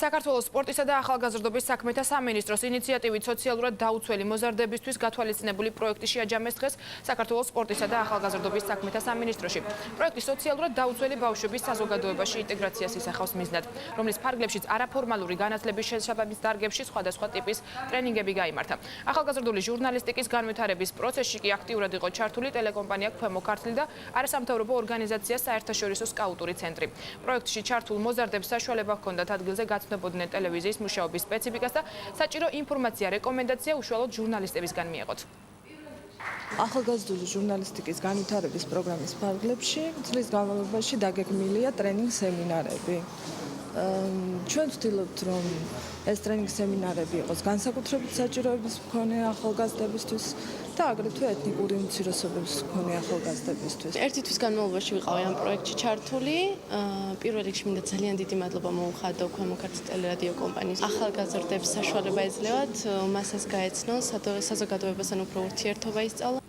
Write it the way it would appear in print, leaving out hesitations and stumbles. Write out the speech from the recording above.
საქართველოს სპორტისა და ახალგაზრდობის საქმეთა სამინისტროს ინიციატივით სოციალურად დაუცველი მოზარდებისთვის გათვალისწინებული პროექტი შეაჯამეს დღეს საქართველოს სპორტისა და ახალგაზრდობის საქმეთა სამინისტროში. პროექტი სოციალურად დაუცველი ბავშვების საზოგადოებაში ინტეგრაციას ისახავს მიზნად, რომლის ფარგლებშიც არაფორმალური განათლების შესაბამის დარგებში სხვადასხვა ტიპის ტრენინგები გაიმართა. ახალგაზრდული ჟურნალისტიკის განვითარების პროცესში კი აქტიურად იყო ჩართული ტელეკომპანია ქვემო ქართლი და არასამთავრობო ორგანიზაცია საერთაშორისო სკაუტური ცენტრი. პროექტში ჩართულ მოზარდებს საშუალება ჰქონდათ ადგილზე გაცნობოდნენ ტელევიზიის მუშაობის სპეციფიკას და საჭირო ინფორმაცია, რეკომენდაცია უშუალოდ ჟურნალისტებისგან მიეღოთ. ახალგაზრდული ჟურნალისტიკის განვითარების პროგრამის ფარგლებში წლის განმავლობაში დაგეგმილია ტრენინგ სემინარები. ჩვენ ვცდილობთ, რომ ეს ტრენინგ სემინარები იყოს განსაკუთრებით საჭიროების მქონე ახალგაზრდებისთვის და აგრეთვე ეთნიკური უმცირესობების მქონე ახალგაზრდებისთვის. ერთი თვის განმავლობაში ვიყავი ამ პროექტში ჩართული. პირველ რიგში მინდა ძალიან დიდი მადლობა მოუხადო ქვემო ქართლის ტელერადიო კომპანიის ახალგაზრდებს საშუალება ეძლევათ მასას გაეცნონ, საზოგადოებასთან უფრო ურთიერთობა ისწავლონ.